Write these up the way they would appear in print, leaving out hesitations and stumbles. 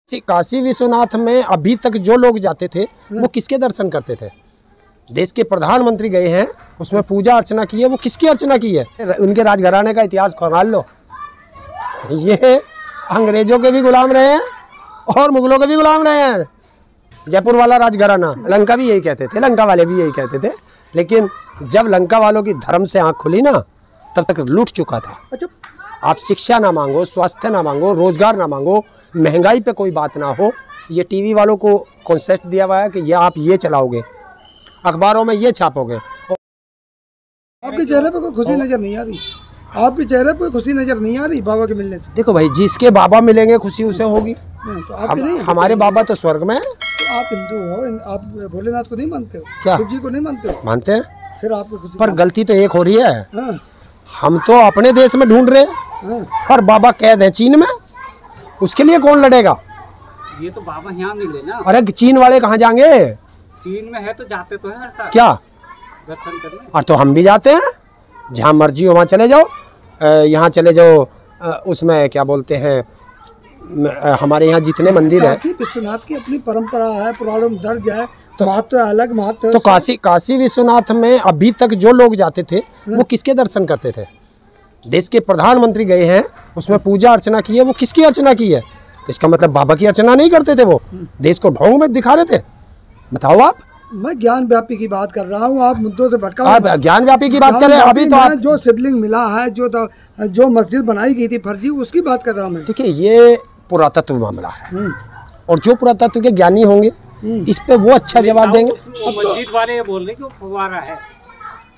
काशी विश्वनाथ में अभी तक जो लोग जाते थे वो किसके दर्शन करते थे? देश के प्रधानमंत्री गए हैं, उसमें पूजा अर्चना की है, वो किसकी अर्चना की है? उनके राजघराने का इतिहास खंगाल लो। ये अंग्रेजों के भी गुलाम रहे हैं और मुगलों के भी गुलाम रहे हैं। जयपुर वाला राजघराना, लंका भी यही कहते थे, लंका वाले भी यही कहते थे, लेकिन जब लंका वालों की धर्म से आँख खुली ना, तब तक लूट चुका था। अच्छा, आप शिक्षा ना मांगो, स्वास्थ्य ना मांगो, रोजगार ना मांगो, महंगाई पे कोई बात ना हो, ये टीवी वालों को कॉन्सेप्ट दिया हुआ है कि ये आप ये चलाओगे, अखबारों में ये छापोगे। आपके चेहरे पे कोई खुशी नजर नहीं आ रही, आपके चेहरे पे कोई खुशी नजर नहीं आ रही बाबा के मिलने से। देखो भाई, जिसके बाबा मिलेंगे खुशी उसे होगी। तो आपके नहीं, हमारे बाबा तो स्वर्ग में है। तो आप हिंदू हो, आप भोलेनाथ को नहीं मानते हो? क्या शिव जी को नहीं मानते हो? मानते हैं, फिर आपको खुशी। पर गलती तो एक हो रही है। हाँ। हम तो अपने देश में ढूंढ रहे हैं, हाँ। और बाबा कैद है चीन में, उसके लिए कौन लड़ेगा? ये तो बाबा यहाँ मिले ना। अरे चीन वाले कहाँ जाएंगे? चीन में है तो जाते तो है हर साल क्या दर्शन करने। और तो हम भी जाते हैं, जहाँ मर्जी हो वहाँ चले जाओ। यहाँ चले जाओ, उसमें क्या बोलते हैं, हमारे यहाँ जितने मंदिर है। काशी विश्वनाथ की अपनी परंपरा है, पुराणों में दर्ज है, तो महत्व अलग महत्व। तो काशी विश्वनाथ में अभी तक जो लोग जाते थे वो किसके दर्शन करते थे? देश के प्रधानमंत्री गए हैं, उसमें पूजा अर्चना की है, वो किसकी अर्चना की है? इसका मतलब बाबा की अर्चना नहीं करते थे, वो देश को ढोंग में दिखा रहे थे। बताओ आप। मैं ज्ञान व्यापी की बात कर रहा हूँ, आप मुद्दों से भटका। आप ज्ञान व्यापी की बात करें। अभी तो आप जो शिवलिंग मिला है, जो मस्जिद बनाई गई थी फर्जी, उसकी बात कर रहा हूँ मैं। देखिए, ये पुरातत्व मामला है, और जो पुरातत्व के ज्ञानी होंगे इस पे वो अच्छा जवाब देंगे। मस्जिद वाले बोल रहे कि वो फव्वारा है,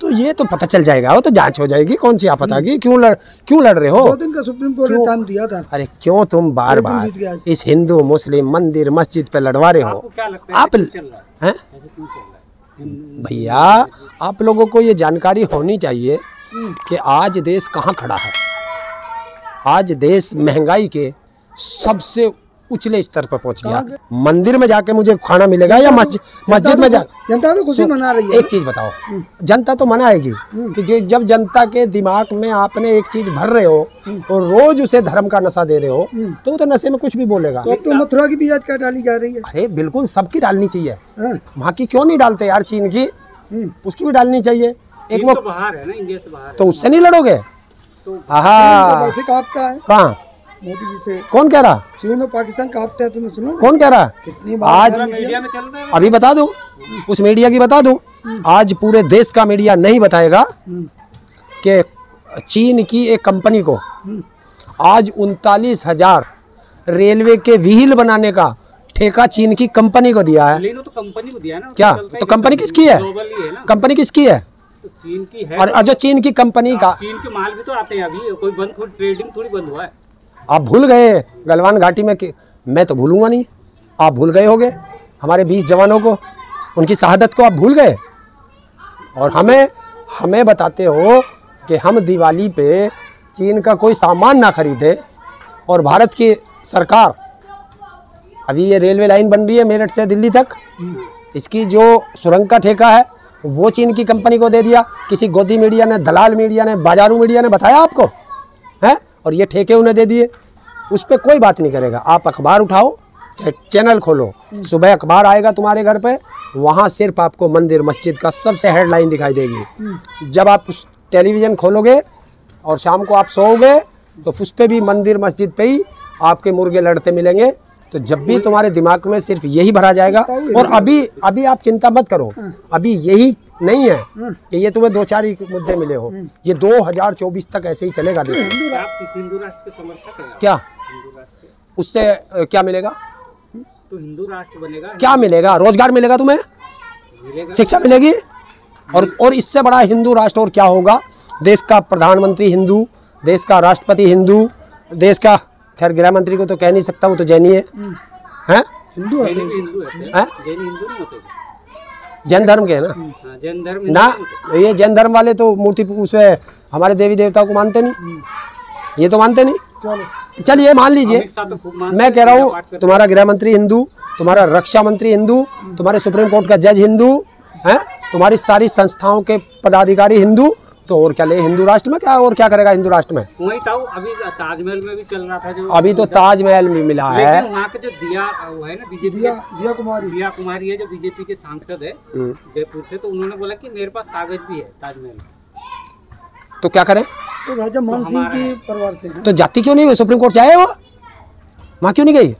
तो ये तो पता चल जाएगा, वो तो जांच हो जाएगी। कौन सी आपत्ति की? क्यों लड़ रहे हो? 2 दिन का सुप्रीम कोर्ट ने टाइम दिया था। अरे क्यों तुम बार बार इस हिंदू मुस्लिम मंदिर मस्जिद पे लड़वा रहे हो? क्या लगता है आप हैं भैया, आप लोगों को ये जानकारी होनी चाहिए कि आज देश कहाँ खड़ा है। आज देश महंगाई के सबसे उछले स्तर पर पहुंच गया। मंदिर में जाके मुझे खाना मिलेगा या मस्जिद में जा? जनता तो खुशी मना रही है। एक चीज बताओ, जनता तो मनाएगी कि जब जनता के दिमाग में आपने एक चीज भर रहे हो और रोज उसे धर्म का नशा दे रहे हो, तो वो तो नशे में कुछ भी बोलेगा। तो अब तो मथुरा की भी आज क्या डाली जा रही है? अरे बिल्कुल, सबकी डालनी चाहिए। वहाँ की क्यों नहीं डालते यार? चीन की, उसकी भी डालनी चाहिए। एक वो बाहर है ना, इंडिया से बाहर, तो उससे नहीं लड़ोगे? कहाँ? मोदी जी से। कौन कह रहा? चीन और पाकिस्तान कांपते हैं, तुमने सुनो? कौन कह रहा? कितनी आज मीडिया में चल रहा है। अभी बता दूं, उस मीडिया की बता दूं, आज पूरे देश का मीडिया नहीं बताएगा कि चीन की एक कंपनी को आज 39,000 रेलवे के व्हील बनाने का ठेका चीन की कंपनी को दिया है। तो कंपनी को दिया ना। क्या? तो कंपनी किसकी है? कंपनी किसकी है? चीन की है। और जो चीन की कंपनी का, चीन के माल भी तो आते हैं अभी, कोई बंद ट्रेडिंग थोड़ी बंद हुआ है। आप भूल गए गलवान घाटी में कि मैं तो भूलूंगा नहीं, आप भूल गए होगे हमारे 20 जवानों को, उनकी शहादत को आप भूल गए, और हमें बताते हो कि हम दिवाली पे चीन का कोई सामान ना खरीदे। और भारत की सरकार, अभी ये रेलवे लाइन बन रही है मेरठ से दिल्ली तक, इसकी जो सुरंग का ठेका है वो चीन की कंपनी को दे दिया। किसी गोदी मीडिया ने, दलाल मीडिया ने, बाजारू मीडिया ने बताया आपको है, और ये ठेके उन्हें दे दिए। उस पर कोई बात नहीं करेगा। आप अखबार उठाओ, चैनल खोलो, सुबह अखबार आएगा तुम्हारे घर पे, वहाँ सिर्फ आपको मंदिर मस्जिद का सबसे हेडलाइन दिखाई देगी। जब आप उस टेलीविज़न खोलोगे और शाम को आप सोओगे, तो उस पर भी मंदिर मस्जिद पे ही आपके मुर्गे लड़ते मिलेंगे। तो जब भी तुम्हारे दिमाग में सिर्फ यही भरा जाएगा, और अभी आप चिंता मत करो, अभी यही नहीं है कि ये तुम्हें 2-4 ही मुद्दे मिले हो, ये 2024 तक ऐसे ही चलेगा। आप हिंदू राष्ट्र के समर्थक हैं? क्या उससे क्या मिलेगा? तो हिंदू राष्ट्र बनेगा। क्या मिलेगा? रोजगार मिलेगा तुम्हें, शिक्षा मिलेगी, और इससे बड़ा हिंदू राष्ट्र और क्या होगा? देश का प्रधानमंत्री हिंदू, देश का राष्ट्रपति हिंदू, देश का, खैर गृह मंत्री को तो कह नहीं सकता, वो तो जैनी है। हिंदू है, जैन धर्म के है ना? जैन धर्म ना, ये जैन धर्म वाले तो मूर्ति उसे हमारे देवी देवताओं को मानते नहीं, ये तो मानते नहीं। चलिए मान लीजिए, मैं कह रहा हूँ तुम्हारा गृह मंत्री हिंदू, तुम्हारा रक्षा मंत्री हिंदू, तुम्हारे सुप्रीम कोर्ट का जज हिंदू है, तुम्हारी सारी संस्थाओं के पदाधिकारी हिंदू, तो और क्या ले, हिंदू राष्ट्र में क्या और क्या करेगा हिंदू राष्ट्र में? वही था अभी ताजमहल में भी चल रहा था जो, अभी तो ताजमहल भी मिला है। लेकिन वहाँ के जो दिया वो है ना बीजेपी, दिया कुमारी है जो बीजेपी के सांसद है जयपुर से, तो उन्होंने बोला कि मेरे पास कागज भी है ताजमहल। तो क्या करें? तो राजा मान सिंह के परिवार से तो जाती क्यों नहीं हुई? सुप्रीम कोर्ट जाए वो, वहाँ क्यों नहीं गई?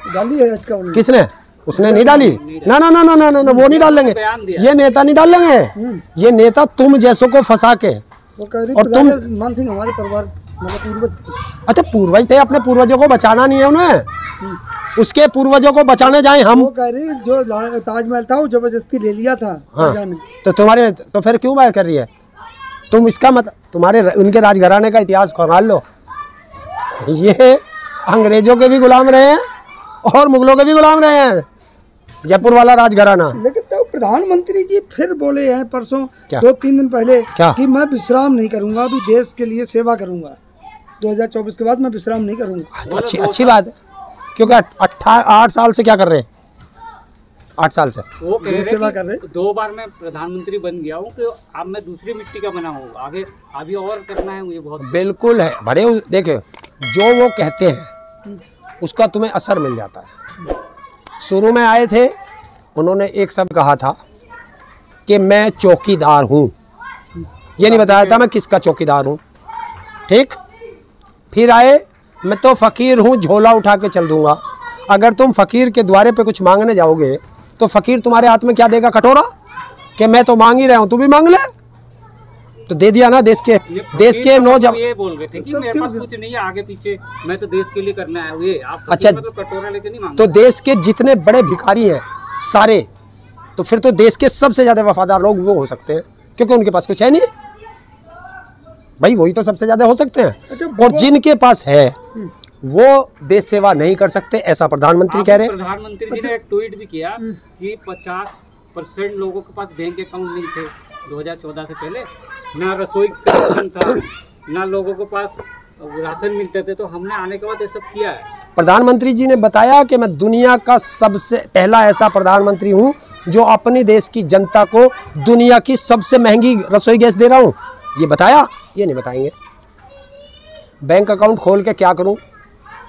डाली है याचिका उन्होंने। किसने? उसने नहीं डाली। ना ना ना ना ना ना, वो नहीं डाल लेंगे, ये नेता नहीं डाल लेंगे, ये नेता तुम जैसों को फंसा के। वो कह रही और तुम मान सिंह हमारे परिवार मतलब पूर्वज थे। अच्छा पूर्वज थे, अपने पूर्वजों को बचाना नहीं है उन्हें, उसके पूर्वजों को बचाने जाए हम। वो कह रही जो ताजमहल था वो जबरदस्ती ले लिया था राजा ने। तो तुम्हारे तो फिर क्यों बात कर रही है तुम? इसका मत तुम्हारे उनके राजघराने का इतिहास खंगाल लो। ये अंग्रेजों के भी गुलाम रहे हैं और मुगलों के भी गुलाम रहे हैं, जयपुर वाला राजघराना। लेकिन तो प्रधानमंत्री जी फिर बोले हैं परसों क्या? 2-3 दिन पहले क्या? कि मैं विश्राम नहीं करूंगा, अभी देश के लिए सेवा करूंगा, 2024 के बाद मैं विश्राम नहीं करूंगा। तो अच्छी बात है, क्योंकि 8 साल से क्या कर रहे हैं? 8 साल से वो कह रहे सेवा कि कर रहे। 2 बार मैं प्रधानमंत्री बन गया हूँ कि अब मैं दूसरी मिट्टी का बना हूँ, आगे अभी और करना है मुझे बहुत। बिल्कुल है भरे। देखे जो वो कहते हैं उसका तुम्हें असर मिल जाता है। शुरू में आए थे उन्होंने एक शब्द कहा था कि मैं चौकीदार हूँ, ये नहीं बताया था मैं किसका चौकीदार हूँ, ठीक। फिर आए मैं तो फ़कीर हूँ, झोला उठा के चल दूँगा। अगर तुम फ़कीर के द्वारे पे कुछ मांगने जाओगे तो फ़कीर तुम्हारे हाथ में क्या देगा? कटोरा, कि मैं तो मांग ही रहा हूँ तू भी मांग ले। तो दे दिया ना देश के नौजवान। ये बोल रहे थे कि मेरे पास कुछ नहीं है आगे पीछे, मैं तो देश के लिए करना है ये। आप अच्छा मतलब कटोरा लेके नहीं मांग। तो देश के जितने बड़े भिखारी हैं सारे, तो फिर तो देश के सबसे ज़्यादा वफादार लोग वो हो सकते हैं, क्योंकि उनके पास कुछ है नहीं भाई, वही तो सबसे ज़्यादा हो सकते हैं। और जिनके पास है वो देश सेवा नहीं कर सकते, ऐसा प्रधानमंत्री कह रहे हैं। प्रधानमंत्री जी ने एक ट्वीट भी किया कि 50% लोगों के पास बैंक अकाउंट नहीं थे 2014 से पहले, ना रसोई का राशन था, ना लोगों के पास राशन मिलते थे, तो हमने आने के बाद ये सब किया है। प्रधानमंत्री जी ने बताया कि मैं दुनिया का सबसे पहला ऐसा प्रधानमंत्री हूं जो अपने देश की जनता को दुनिया की सबसे महंगी रसोई गैस दे रहा हूं, ये बताया। ये नहीं बताएंगे। बैंक अकाउंट खोल के क्या करूं?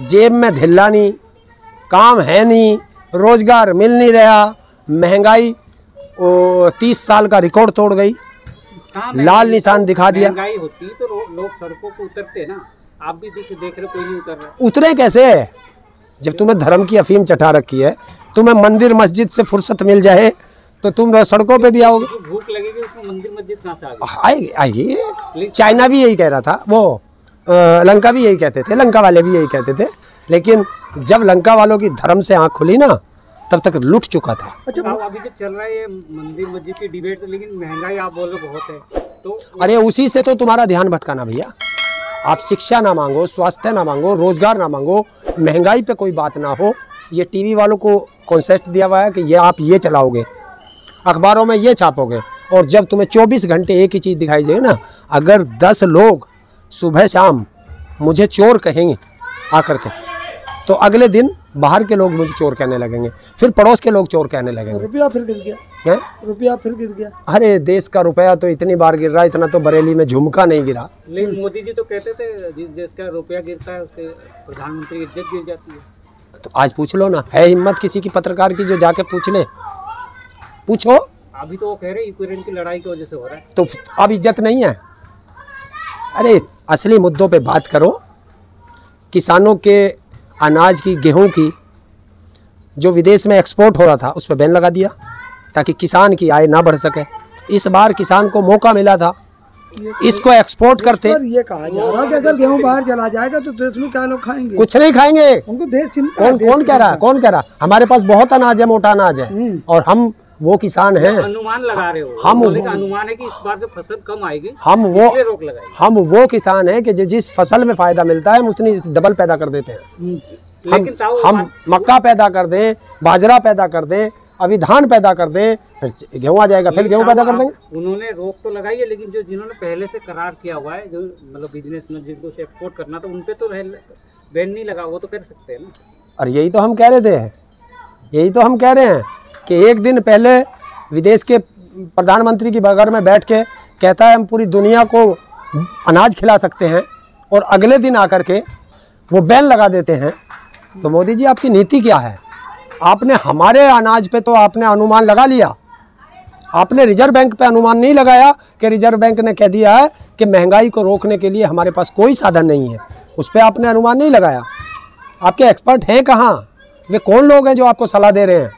जेब में धिल्ला नहीं, काम है नहीं, रोजगार मिल नहीं रहा, महंगाई 30 साल का रिकॉर्ड तोड़ गई, लाल निशान दिखा दिया। महंगाई होती तो लोग सड़कों पर उतरते ना, आप भी देख रहे कोई नहीं उतर रहा। उतरे कैसे? जब तुम्हें धर्म की अफीम चढ़ा रखी है, तुम्हें मंदिर मस्जिद से फुर्सत मिल जाए तो तुम सड़कों पे भी आओगे। भूख लगेगी उसमें मंदिर मस्जिद कहाँ से आएगी? आइए। चाइना भी यही कह रहा था, वो लंका भी यही कहते थे, लंका वाले भी यही कहते थे, लेकिन जब लंका वालों की धर्म से आँख खुली ना तब तक लुट चुका था। अच्छा अभी जो चल रहा है ये मंदिर मस्जिद की डिबेट, लेकिन महंगाई आप बोल रहे बहुत है तो। अरे उसी से तो तुम्हारा ध्यान भटकाना भैया। आप शिक्षा ना मांगो, स्वास्थ्य ना मांगो, रोजगार ना मांगो, महंगाई पे कोई बात ना हो। ये टीवी वालों को कॉन्सेप्ट दिया हुआ है कि ये आप ये चलाओगे, अखबारों में ये छापोगे, और जब तुम्हें 24 घंटे एक ही चीज़ दिखाई देगी ना, अगर 10 लोग सुबह शाम मुझे चोर कहेंगे आकर के, तो अगले दिन बाहर के लोग मुझे चोर कहने लगेंगे, फिर पड़ोस के लोग चोर कहने लगेंगे। रुपया फिर गिर गया है? रुपया फिर गिर गया। अरे देश का रुपया तो इतनी बार गिर रहा है, इतना तो बरेली में झुमका नहीं गिरा। लेकिन मोदी जी तो कहते थे जिस देश का रुपया गिरता है उसके प्रधानमंत्री की इज्जत गिर जाती है। तो आज पूछ लो ना, है हिम्मत किसी की पत्रकार की जो जाके पूछ ले? पूछो। अभी तो वो कह रहे यूक्रेन की लड़ाई की वजह से हो रहा है, तो अब इज्जत नहीं है। अरे असली मुद्दों पे बात करो। किसानों के अनाज की, गेहूं की जो विदेश में एक्सपोर्ट हो रहा था उस पर बैन लगा दिया ताकि किसान की आय ना बढ़ सके। इस बार किसान को मौका मिला था, इसको एक्सपोर्ट करते। ये कहा जा रहा है कि अगर गेहूं बाहर चला जाएगा तो देश में क्या लोग खाएंगे? कुछ नहीं खाएंगे। उनको देश चिंता है। कौन कह रहा? कौन कह रहा? हमारे पास बहुत अनाज है, मोटा अनाज है, और हम वो किसान हैं। अनुमान लगा रहे हो? हम अनुमान है कि इस बार जो फसल कम आएगी हम वो किसान हैं कि जिस फसल में फायदा मिलता है हम उतनी डबल पैदा कर देते हैं। हम मक्का पैदा कर दें, बाजरा पैदा कर दें, अभी धान पैदा कर दें, फिर गेहूँ आ जाएगा, फिर गेहूँ पैदा कर देंगे। उन्होंने रोक तो लगाई है, लेकिन जो जिन्होंने पहले से करार किया हुआ है, जो मतलब बिजनेस में जिनको से एक्सपोर्ट करना, तो उन पे तो बैन नहीं लगा, वो तो कर सकते हैं ना। और यही तो हम कह रहे थे, यही तो हम कह रहे हैं कि एक दिन पहले विदेश के प्रधानमंत्री की बगल में बैठ के कहता है हम पूरी दुनिया को अनाज खिला सकते हैं और अगले दिन आकर के वो बैन लगा देते हैं। तो मोदी जी आपकी नीति क्या है? आपने हमारे अनाज पे तो आपने अनुमान लगा लिया, आपने रिजर्व बैंक पे अनुमान नहीं लगाया कि रिजर्व बैंक ने कह दिया है कि महंगाई को रोकने के लिए हमारे पास कोई साधन नहीं है, उस पर आपने अनुमान नहीं लगाया। आपके एक्सपर्ट हैं कहाँ? वे कौन लोग हैं जो आपको सलाह दे रहे हैं,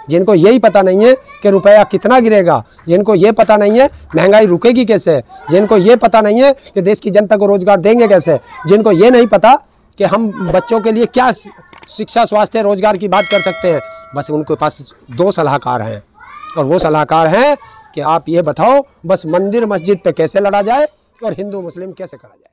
जिनको यही पता नहीं है कि रुपया कितना गिरेगा, जिनको ये पता नहीं है महंगाई रुकेगी कैसे, जिनको ये पता नहीं है कि देश की जनता को रोज़गार देंगे कैसे, जिनको ये नहीं पता कि हम बच्चों के लिए क्या शिक्षा, स्वास्थ्य, रोज़गार की बात कर सकते हैं। बस उनके पास 2 सलाहकार हैं और वो सलाहकार हैं कि आप ये बताओ बस मंदिर मस्जिद पे कैसे लड़ा जाए और हिंदू मुस्लिम कैसे करा जाए।